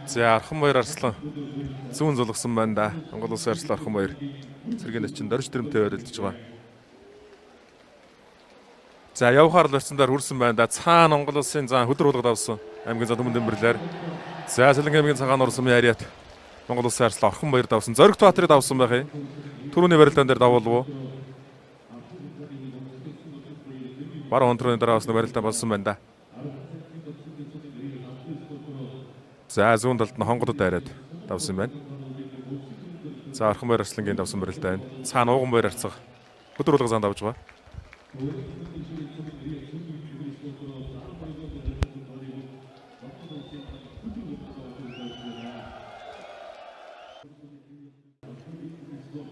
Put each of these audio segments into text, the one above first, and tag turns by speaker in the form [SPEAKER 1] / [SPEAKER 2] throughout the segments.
[SPEAKER 1] За Архан Баяр Арслан зүүн зулгсан байна да. Монгол Улсын Арслан Архан Баяр цэргийн начин дорж дэрэмтэй өрөлдөж байгаа. За явхаар л барьцсандаар хүрсэн байна да. Цаана Монгол Улсын зан хөдөр хулгад авсан аймгийн зан өмнө дэмбэрлэр. За Сэлэнг аймгийн цагаан урсан яриат Монгол Улсын Арслан Архан Баяр давсан. Зоригт Баатрыг давсан байх юм. Түрүүний барилдаан дээр давуулв уу? Баруун онтрооны дараа бас барилдаан болсон байна да. За зүүн талд нь хонгодод дайраад давсан байна. За Архан Баяр Арслангийн давсан барилдаа байна. Цаана Ууган Баяр Арцаг хөдөр хулгай зан давж байгаа.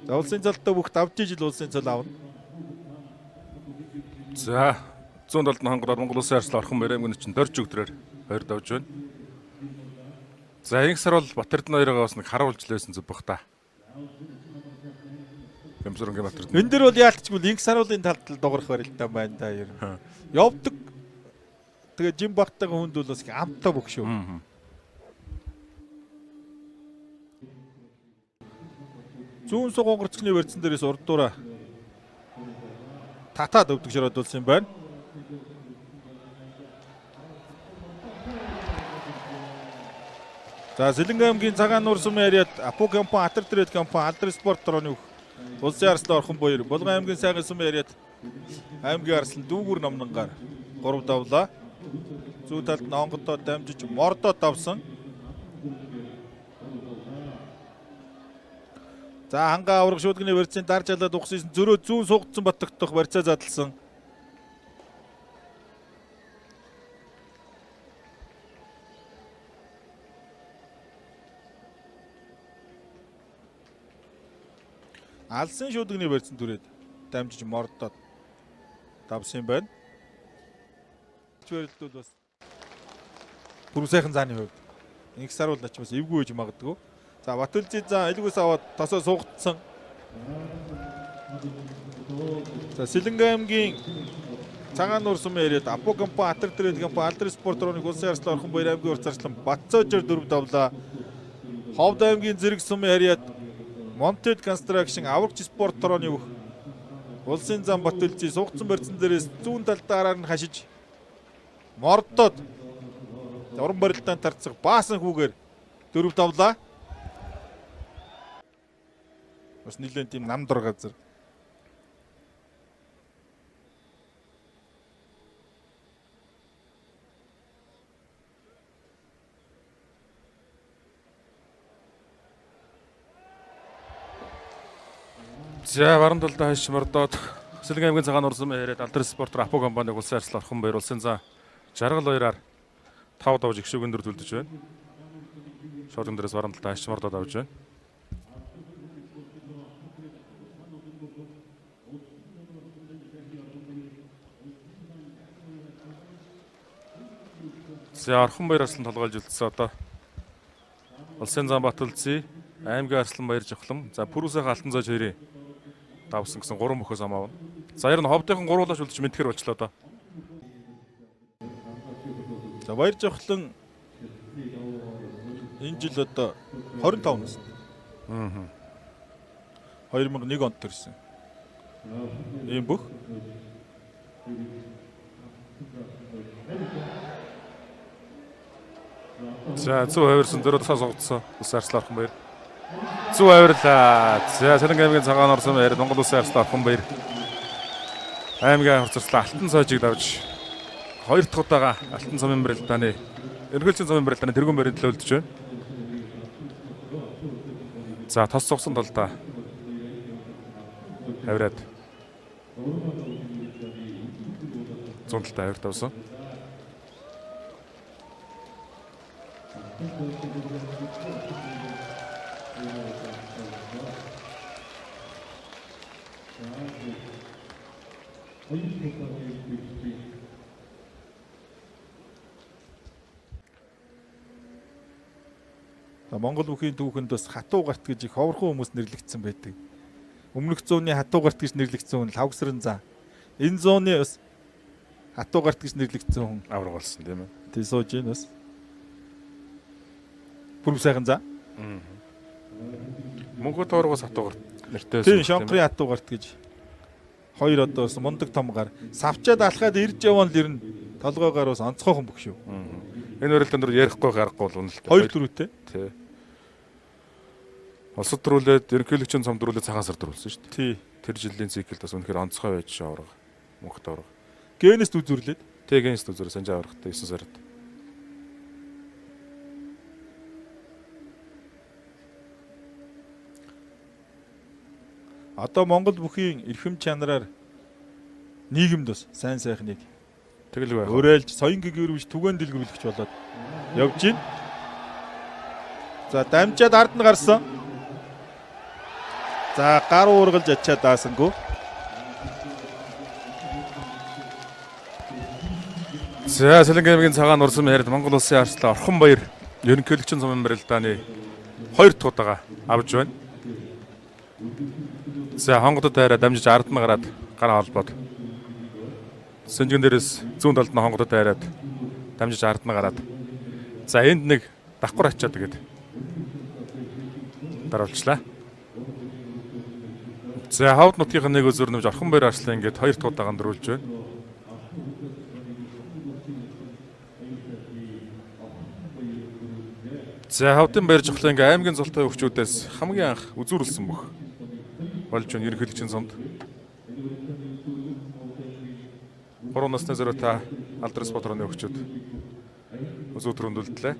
[SPEAKER 2] За улсын цалтай бүх давж ижил улсын цал авна.
[SPEAKER 1] За зүүн талд нь хонгодод Монгол Улсын Арслан Архан Баяр аймгийн чинь дорж өгдрээр хоёр давж байна. За инх сар бол Батэрдэн хоёроо бас нэг харуулж лээсэн зүг бах та. Гэмсүрэнгийн Батэрдэн.
[SPEAKER 2] Энэ дэр бол яалтчгүй инх саруулын талд л дуурах барилтаа байна да ер. Явдаг. Тэгээ жим багтайгаа хүнд бол бас амтаа бүх шүү. Зүүн сугонгорцны барьцсан дээрээс урдуура татаад өвдөг ширээд болсон юм байна. За Сэлэнг аймгийн цагаан нуурсан яриад Апу компани, Атар Трейд компани, Алдар спорт орооны Улсын Арслан Орхон Баяр, Булган аймгийн сайхан сум яриад аймгийн Арслан Дүүгүр номнонгаар 3 давлаа. Зүүн талд нь онгодоо дамжиж мордоо давсан. За хангаа аврах шуудганы барьцын дарж алаад ухсан зөрөө зүүн сугдсан батгах барьцаа задлсан. Алсын шуудганы барьцсан түрээд дамжиж мордоод давсан юм байна. Чөөрөлд бас бүр сайхан зааны хувьд инх сар бол ачмаас эвгүй үж магадгүй. За Батүлжид за илгүүс аваад тосоо суугдсан. За Сэлэнг аймгийн цагаан нуурсан яриад Апу компани, Атар Трейд компани, Алдар спорт орооны Улсын Арслан Орхон Баяр аймгийн урт зарчлан Батцоожор 4 давлаа. Ховд аймгийн зэрэг сум яриад Монтед Construction аврагч спорт орооны Улсын зам Батүлжид суугдсан барьцсан дээрээс зүүн талдаараа нь хашиж мордоод уран барилдаанд тарцах баасан хүүгээр 4 давлаа. Бас нэлээд тийм намдар газар.
[SPEAKER 1] За баруун талдаа хаш мордоод Сэлэнг аймгийн цагаан урсан яриад Алдар спорт Апу компани Улсын Арслан Орхон Баяр улсын зан жаргал хоёраар 5 давж их шүгэн дөр төлдөж байна. Шоолон дээрээс баруун талдаа хаш мордоод авж байна. За Орхон Баяр Арслан толгойлж үлдсэн одоо улсын зан Батүлжид аймгийн Арслан Баяр жавхлам за Пүрүсийн Алтан зоож хоёрын давсан гэсэн 3 мөхөөс ам аавна. За ер нь ховдынхан гурвуулаач үлдэж мэдхээр болчлоо доо.
[SPEAKER 2] За Баяр жавхлан энэ жил одоо 25 нас. 2001 онд төрсэн. Ийм бүх.
[SPEAKER 1] За зүү хавирсан зөрөө тасаа сугдсан Улсын Арслан Орхон Баяр. Зүү хавирлаа. За Сэлэнг аймгийн цагаан орсон яриад Монгол Улсын Арслан Орхон Баяр аймгийн хурцлаа Алтан цоожийг давж 2 дахь удаага Алтан цомын барилдааны эргэлзээний цомын барилдааны тэргүүн барилд төлөвлөж байна. За тос сугсан талдаа хавираад зүүн талдаа хавир давсан.
[SPEAKER 2] Монгол бүхийн түүхэнд бас хатуу гарт гэж их ховорхон хүмүүс нэрлэгдсэн байдаг. Өмнөх зууны хатуу гарт гэж нэрлэгдсэн хүн Лавгсран зан. Энэ зууны бас хатуу гарт гэж нэрлэгдсэн хүн
[SPEAKER 1] авраг болсон тийм ээ.
[SPEAKER 2] Тий сууж ийн бас. Бүр сайхан за.
[SPEAKER 1] Мөнхөд тооргоос хатуугаар нэртэй.
[SPEAKER 2] Тийм Шонхрын хатуугарт гэж. Хоёр одоо бас мундаг том гар. Савчаад алхаад ирж явсан л ер нь толгойгоор бас онцгойхон бүх шүү.
[SPEAKER 1] Энэ өрөлтөнд ярихгүй гарахгүй бол үнэлтэй.
[SPEAKER 2] Хоёр дөрөвтэй.
[SPEAKER 1] Тий. Улсад төрүүлээд ерөнхийлөгчийн цом төрүүлээд цагаан сар төрүүлсэн шүү дээ.
[SPEAKER 2] Тий.
[SPEAKER 1] Тэр жилийн циклд бас үнэхээр онцгой байж авраг. Мөнхөд авраг.
[SPEAKER 2] Генест үзүрлээд.
[SPEAKER 1] Тэгэнс үзүүр санжаа аврагтай 9 сард.
[SPEAKER 2] Одоо Монгол бүхийн эрхэм чанараар нийгэмд бас сайн сайхныг
[SPEAKER 1] Тэгэл байх.
[SPEAKER 2] өрөөлж соён гэгэрвч түгээн дэлгэрүүлэгч болоод явж байна. За дамжаад ард нь гарсан. За гар уургалж ачаа даасангүй.
[SPEAKER 1] За Сэлэнгэ аймгийн цагаан урсан яриад Монгол улсын арслан Орхон баяр ерөнхийлөгчийн цомын барилдааны 2 дахь удаага авж байна. За хонгодод тайраа дамжиж ард нь гараад гараа холбоод Сэнжигэн дээрээс зүүн талд нь хонгодод тайраад дамжиж ард нь гараад за энд нэг давхар ачаад тэгээд дараалчлаа. За хавд нутгийн нэг өзөр нэмж Орхон баяр арслан ингээд 2 дахь удаагаанд дөрүүлж байна. За хавдын баяр жохлын ингээ аймгийн золтой өвчүүдээс хамгийн анх үзүүрлсэн бүх болж байна ерөнхийлөгчийн цомд. 3 насны зориутай алдрас бодрооны өвчүүд үзүү төрөндөлдлээ.